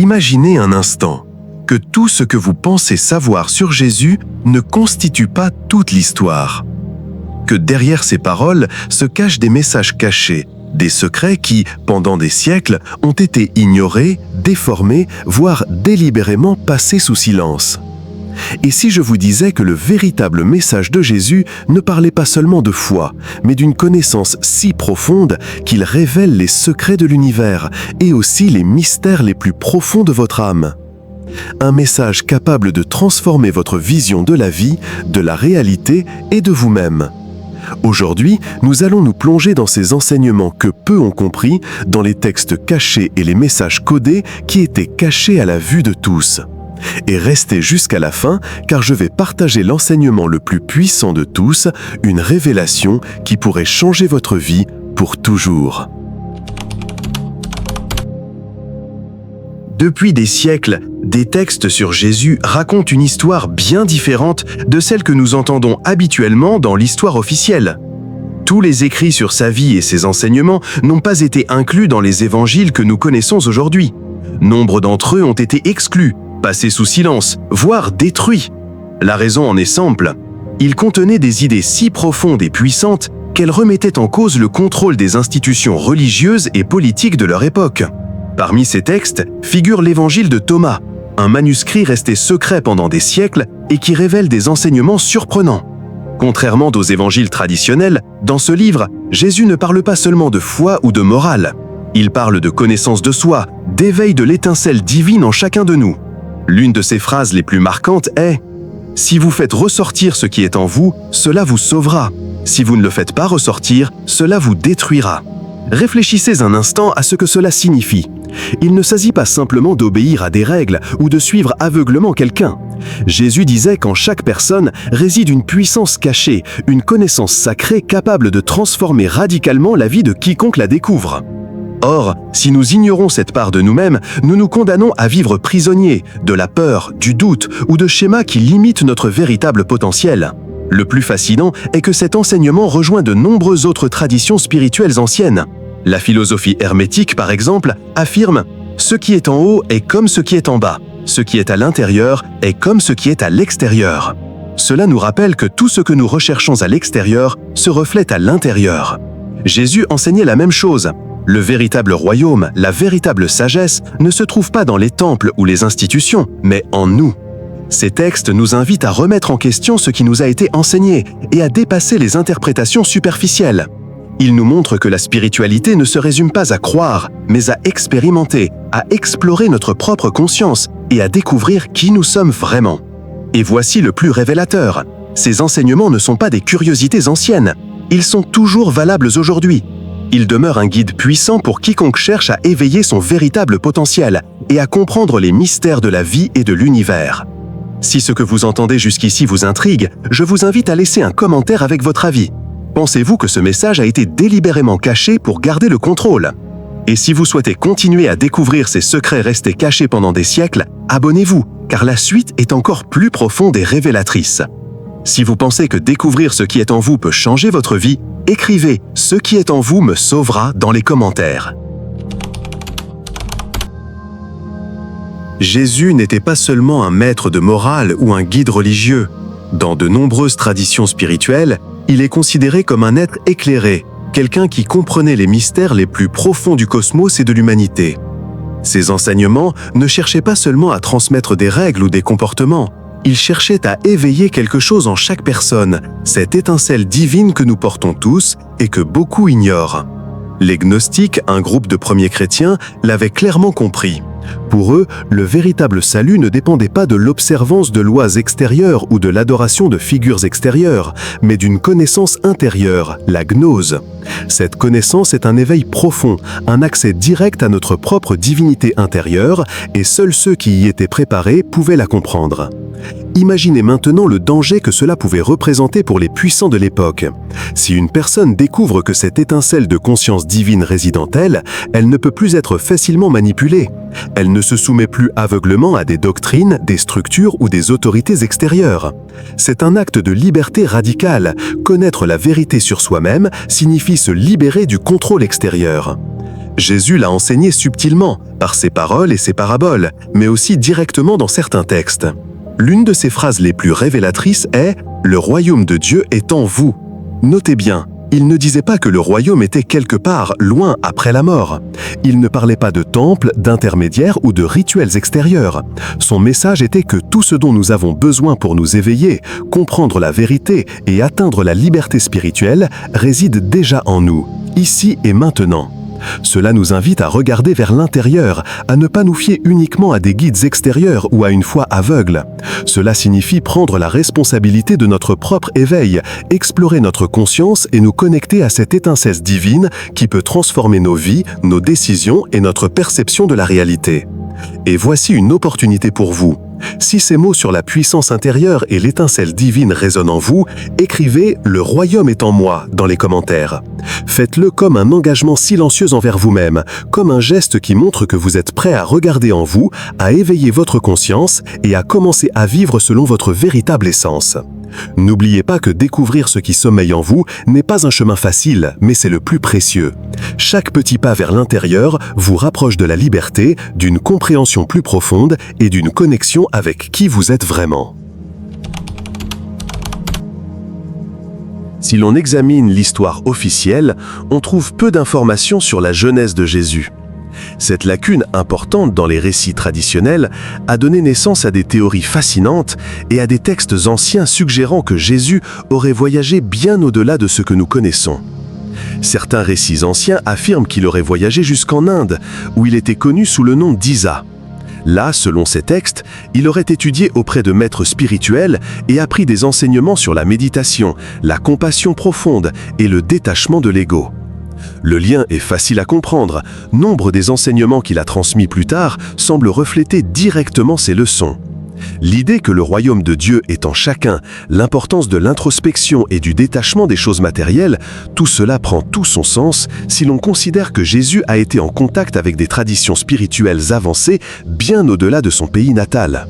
Imaginez un instant que tout ce que vous pensez savoir sur Jésus ne constitue pas toute l'histoire. Que derrière ces paroles se cachent des messages cachés, des secrets qui, pendant des siècles, ont été ignorés, déformés, voire délibérément passés sous silence. Et si je vous disais que le véritable message de Jésus ne parlait pas seulement de foi, mais d'une connaissance si profonde qu'il révèle les secrets de l'univers et aussi les mystères les plus profonds de votre âme? Un message capable de transformer votre vision de la vie, de la réalité et de vous-même. Aujourd'hui, nous allons nous plonger dans ces enseignements que peu ont compris, dans les textes cachés et les messages codés qui étaient cachés à la vue de tous. Et restez jusqu'à la fin, car je vais partager l'enseignement le plus puissant de tous, une révélation qui pourrait changer votre vie pour toujours. Depuis des siècles, des textes sur Jésus racontent une histoire bien différente de celle que nous entendons habituellement dans l'histoire officielle. Tous les écrits sur sa vie et ses enseignements n'ont pas été inclus dans les évangiles que nous connaissons aujourd'hui. Nombre d'entre eux ont été exclus, passés sous silence, voire détruits. La raison en est simple. Ils contenaient des idées si profondes et puissantes qu'elles remettaient en cause le contrôle des institutions religieuses et politiques de leur époque. Parmi ces textes figure l'évangile de Thomas, un manuscrit resté secret pendant des siècles et qui révèle des enseignements surprenants. Contrairement aux évangiles traditionnels, dans ce livre, Jésus ne parle pas seulement de foi ou de morale. Il parle de connaissance de soi, d'éveil de l'étincelle divine en chacun de nous. L'une de ses phrases les plus marquantes est « Si vous faites ressortir ce qui est en vous, cela vous sauvera. Si vous ne le faites pas ressortir, cela vous détruira. » Réfléchissez un instant à ce que cela signifie. Il ne s'agit pas simplement d'obéir à des règles ou de suivre aveuglement quelqu'un. Jésus disait qu'en chaque personne réside une puissance cachée, une connaissance sacrée capable de transformer radicalement la vie de quiconque la découvre. Or, si nous ignorons cette part de nous-mêmes, nous nous condamnons à vivre prisonniers de la peur, du doute ou de schémas qui limitent notre véritable potentiel. Le plus fascinant est que cet enseignement rejoint de nombreuses autres traditions spirituelles anciennes. La philosophie hermétique, par exemple, affirme « Ce qui est en haut est comme ce qui est en bas. Ce qui est à l'intérieur est comme ce qui est à l'extérieur. » Cela nous rappelle que tout ce que nous recherchons à l'extérieur se reflète à l'intérieur. Jésus enseignait la même chose. Le véritable royaume, la véritable sagesse ne se trouve pas dans les temples ou les institutions, mais en nous. Ces textes nous invitent à remettre en question ce qui nous a été enseigné et à dépasser les interprétations superficielles. Ils nous montrent que la spiritualité ne se résume pas à croire, mais à expérimenter, à explorer notre propre conscience et à découvrir qui nous sommes vraiment. Et voici le plus révélateur. Ces enseignements ne sont pas des curiosités anciennes. Ils sont toujours valables aujourd'hui. Ils demeurent un guide puissant pour quiconque cherche à éveiller son véritable potentiel et à comprendre les mystères de la vie et de l'univers. Si ce que vous entendez jusqu'ici vous intrigue, je vous invite à laisser un commentaire avec votre avis. Pensez-vous que ce message a été délibérément caché pour garder le contrôle? Et si vous souhaitez continuer à découvrir ces secrets restés cachés pendant des siècles, abonnez-vous, car la suite est encore plus profonde et révélatrice. Si vous pensez que découvrir ce qui est en vous peut changer votre vie, écrivez « Ce qui est en vous me sauvera » dans les commentaires. Jésus n'était pas seulement un maître de morale ou un guide religieux. Dans de nombreuses traditions spirituelles, il est considéré comme un être éclairé, quelqu'un qui comprenait les mystères les plus profonds du cosmos et de l'humanité. Ses enseignements ne cherchaient pas seulement à transmettre des règles ou des comportements, ils cherchaient à éveiller quelque chose en chaque personne, cette étincelle divine que nous portons tous et que beaucoup ignorent. Les gnostiques, un groupe de premiers chrétiens, l'avaient clairement compris. Pour eux, le véritable salut ne dépendait pas de l'observance de lois extérieures ou de l'adoration de figures extérieures, mais d'une connaissance intérieure, la gnose. Cette connaissance est un éveil profond, un accès direct à notre propre divinité intérieure, et seuls ceux qui y étaient préparés pouvaient la comprendre. Imaginez maintenant le danger que cela pouvait représenter pour les puissants de l'époque. Si une personne découvre que cette étincelle de conscience divine réside en elle, elle ne peut plus être facilement manipulée. Elle ne se soumet plus aveuglement à des doctrines, des structures ou des autorités extérieures. C'est un acte de liberté radicale. Connaître la vérité sur soi-même signifie se libérer du contrôle extérieur. Jésus l'a enseigné subtilement, par ses paroles et ses paraboles, mais aussi directement dans certains textes. L'une de ses phrases les plus révélatrices est « Le royaume de Dieu est en vous ». Notez bien, il ne disait pas que le royaume était quelque part, loin après la mort. Il ne parlait pas de temple, d'intermédiaires ou de rituels extérieurs. Son message était que tout ce dont nous avons besoin pour nous éveiller, comprendre la vérité et atteindre la liberté spirituelle réside déjà en nous, ici et maintenant. Cela nous invite à regarder vers l'intérieur, à ne pas nous fier uniquement à des guides extérieurs ou à une foi aveugle. Cela signifie prendre la responsabilité de notre propre éveil, explorer notre conscience et nous connecter à cette étincelle divine qui peut transformer nos vies, nos décisions et notre perception de la réalité. Et voici une opportunité pour vous. Si ces mots sur la puissance intérieure et l'étincelle divine résonnent en vous, écrivez « Le royaume est en moi » dans les commentaires. Faites-le comme un engagement silencieux envers vous-même, comme un geste qui montre que vous êtes prêt à regarder en vous, à éveiller votre conscience et à commencer à vivre selon votre véritable essence. N'oubliez pas que découvrir ce qui sommeille en vous n'est pas un chemin facile, mais c'est le plus précieux. Chaque petit pas vers l'intérieur vous rapproche de la liberté, d'une compréhension plus profonde et d'une connexion avec qui vous êtes vraiment. Si l'on examine l'histoire officielle, on trouve peu d'informations sur la jeunesse de Jésus. Cette lacune importante dans les récits traditionnels a donné naissance à des théories fascinantes et à des textes anciens suggérant que Jésus aurait voyagé bien au-delà de ce que nous connaissons. Certains récits anciens affirment qu'il aurait voyagé jusqu'en Inde, où il était connu sous le nom d'Isa. Là, selon ces textes, il aurait étudié auprès de maîtres spirituels et appris des enseignements sur la méditation, la compassion profonde et le détachement de l'ego. Le lien est facile à comprendre. Nombre des enseignements qu'il a transmis plus tard semblent refléter directement ces leçons. L'idée que le royaume de Dieu est en chacun, l'importance de l'introspection et du détachement des choses matérielles, tout cela prend tout son sens si l'on considère que Jésus a été en contact avec des traditions spirituelles avancées bien au-delà de son pays natal.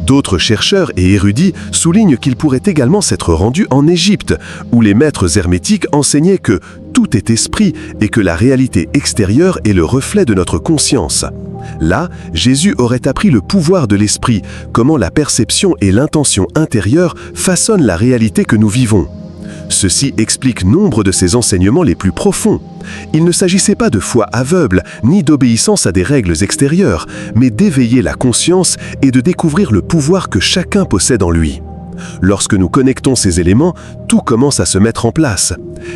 D'autres chercheurs et érudits soulignent qu'il pourrait également s'être rendu en Égypte, où les maîtres hermétiques enseignaient que tout est esprit et que la réalité extérieure est le reflet de notre conscience. Là, Jésus aurait appris le pouvoir de l'esprit, comment la perception et l'intention intérieure façonnent la réalité que nous vivons. Ceci explique nombre de ses enseignements les plus profonds. Il ne s'agissait pas de foi aveugle, ni d'obéissance à des règles extérieures, mais d'éveiller la conscience et de découvrir le pouvoir que chacun possède en lui. Lorsque nous connectons ces éléments, tout commence à se mettre en place.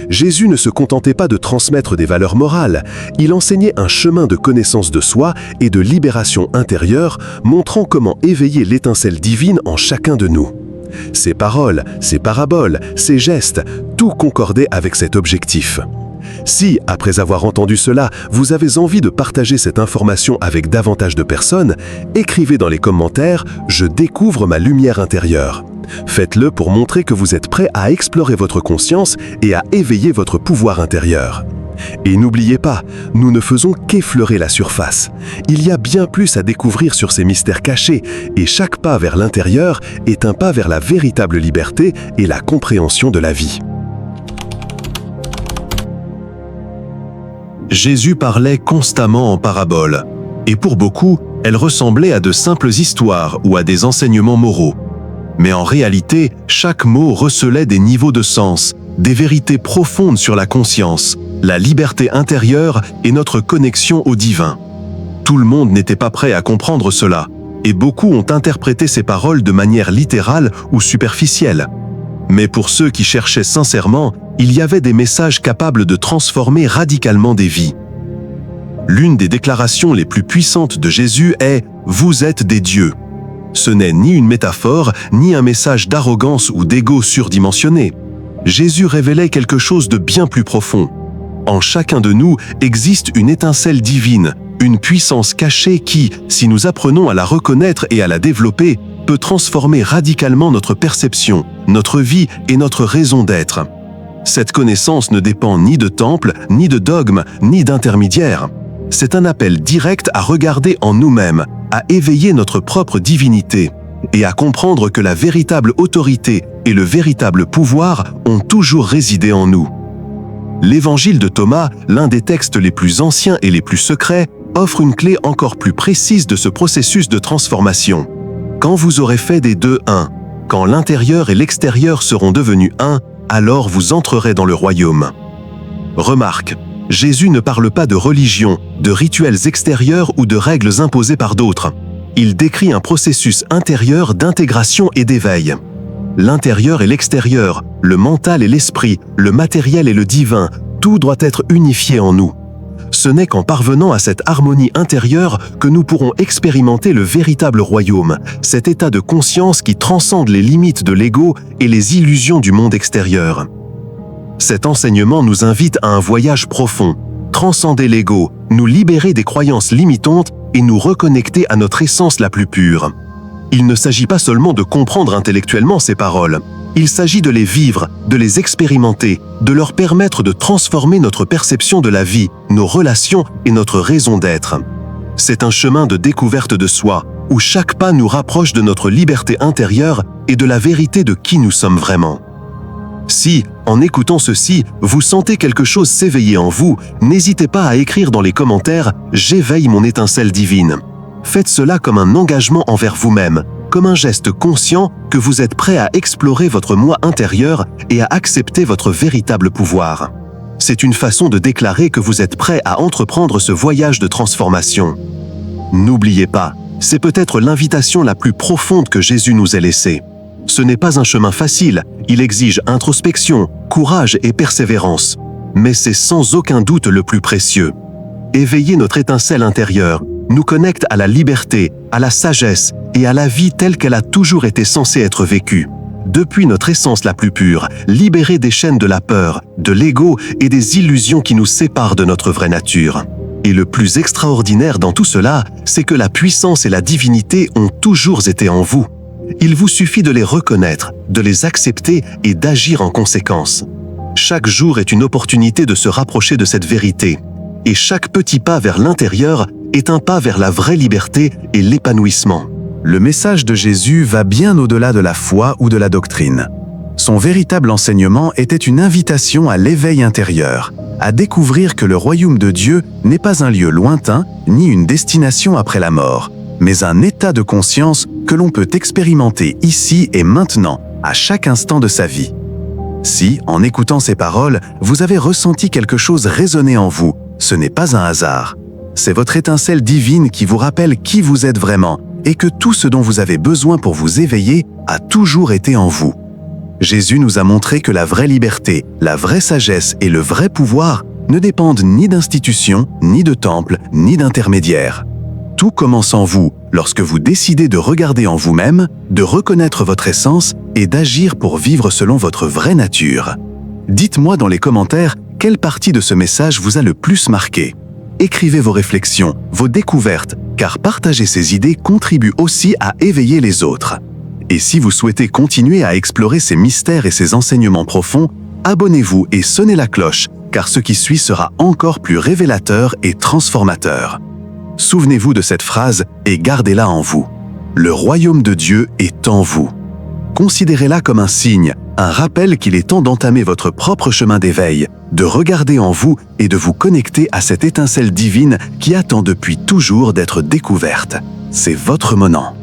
Jésus ne se contentait pas de transmettre des valeurs morales, il enseignait un chemin de connaissance de soi et de libération intérieure, montrant comment éveiller l'étincelle divine en chacun de nous. Ses paroles, ses paraboles, ses gestes, tout concordait avec cet objectif. Si, après avoir entendu cela, vous avez envie de partager cette information avec davantage de personnes, écrivez dans les commentaires « Je découvre ma lumière intérieure ». Faites-le pour montrer que vous êtes prêt à explorer votre conscience et à éveiller votre pouvoir intérieur. Et n'oubliez pas, nous ne faisons qu'effleurer la surface. Il y a bien plus à découvrir sur ces mystères cachés, et chaque pas vers l'intérieur est un pas vers la véritable liberté et la compréhension de la vie. Jésus parlait constamment en paraboles, et pour beaucoup, elles ressemblaient à de simples histoires ou à des enseignements moraux. Mais en réalité, chaque mot recelait des niveaux de sens, des vérités profondes sur la conscience, la liberté intérieure et notre connexion au divin. Tout le monde n'était pas prêt à comprendre cela, et beaucoup ont interprété ces paroles de manière littérale ou superficielle. Mais pour ceux qui cherchaient sincèrement, il y avait des messages capables de transformer radicalement des vies. L'une des déclarations les plus puissantes de Jésus est « Vous êtes des dieux ». Ce n'est ni une métaphore, ni un message d'arrogance ou d'ego surdimensionné. Jésus révélait quelque chose de bien plus profond. En chacun de nous existe une étincelle divine, une puissance cachée qui, si nous apprenons à la reconnaître et à la développer, peut transformer radicalement notre perception, notre vie et notre raison d'être. Cette connaissance ne dépend ni de temple, ni de dogme, ni d'intermédiaire. C'est un appel direct à regarder en nous-mêmes, à éveiller notre propre divinité et à comprendre que la véritable autorité et le véritable pouvoir ont toujours résidé en nous. L'Évangile de Thomas, l'un des textes les plus anciens et les plus secrets, offre une clé encore plus précise de ce processus de transformation. Quand vous aurez fait des deux un, quand l'intérieur et l'extérieur seront devenus un, alors vous entrerez dans le royaume. Remarque, Jésus ne parle pas de religion, de rituels extérieurs ou de règles imposées par d'autres. Il décrit un processus intérieur d'intégration et d'éveil. L'intérieur et l'extérieur, le mental et l'esprit, le matériel et le divin, tout doit être unifié en nous. Ce n'est qu'en parvenant à cette harmonie intérieure que nous pourrons expérimenter le véritable royaume, cet état de conscience qui transcende les limites de l'ego et les illusions du monde extérieur. Cet enseignement nous invite à un voyage profond, transcender l'ego, nous libérer des croyances limitantes et nous reconnecter à notre essence la plus pure. Il ne s'agit pas seulement de comprendre intellectuellement ces paroles, il s'agit de les vivre, de les expérimenter, de leur permettre de transformer notre perception de la vie, nos relations et notre raison d'être. C'est un chemin de découverte de soi, où chaque pas nous rapproche de notre liberté intérieure et de la vérité de qui nous sommes vraiment. Si, en écoutant ceci, vous sentez quelque chose s'éveiller en vous, n'hésitez pas à écrire dans les commentaires « J'éveille mon étincelle divine ». Faites cela comme un engagement envers vous-même, comme un geste conscient que vous êtes prêt à explorer votre moi intérieur et à accepter votre véritable pouvoir. C'est une façon de déclarer que vous êtes prêt à entreprendre ce voyage de transformation. N'oubliez pas, c'est peut-être l'invitation la plus profonde que Jésus nous ait laissée. Ce n'est pas un chemin facile, il exige introspection, courage et persévérance. Mais c'est sans aucun doute le plus précieux. Éveiller notre étincelle intérieure nous connecte à la liberté, à la sagesse et à la vie telle qu'elle a toujours été censée être vécue. Depuis notre essence la plus pure, libérée des chaînes de la peur, de l'ego et des illusions qui nous séparent de notre vraie nature. Et le plus extraordinaire dans tout cela, c'est que la puissance et la divinité ont toujours été en vous. Il vous suffit de les reconnaître, de les accepter et d'agir en conséquence. Chaque jour est une opportunité de se rapprocher de cette vérité. Et chaque petit pas vers l'intérieur est un pas vers la vraie liberté et l'épanouissement. Le message de Jésus va bien au-delà de la foi ou de la doctrine. Son véritable enseignement était une invitation à l'éveil intérieur, à découvrir que le royaume de Dieu n'est pas un lieu lointain ni une destination après la mort, mais un état de conscience que l'on peut expérimenter ici et maintenant, à chaque instant de sa vie. Si, en écoutant ces paroles, vous avez ressenti quelque chose résonner en vous, ce n'est pas un hasard. C'est votre étincelle divine qui vous rappelle qui vous êtes vraiment et que tout ce dont vous avez besoin pour vous éveiller a toujours été en vous. Jésus nous a montré que la vraie liberté, la vraie sagesse et le vrai pouvoir ne dépendent ni d'institutions, ni de temples, ni d'intermédiaires. Tout commence en vous lorsque vous décidez de regarder en vous-même, de reconnaître votre essence et d'agir pour vivre selon votre vraie nature. Dites-moi dans les commentaires quelle partie de ce message vous a le plus marqué. Écrivez vos réflexions, vos découvertes, car partager ces idées contribue aussi à éveiller les autres. Et si vous souhaitez continuer à explorer ces mystères et ces enseignements profonds, abonnez-vous et sonnez la cloche, car ce qui suit sera encore plus révélateur et transformateur. Souvenez-vous de cette phrase et gardez-la en vous. Le royaume de Dieu est en vous. Considérez-la comme un signe, un rappel qu'il est temps d'entamer votre propre chemin d'éveil, de regarder en vous et de vous connecter à cette étincelle divine qui attend depuis toujours d'être découverte. C'est votre moment.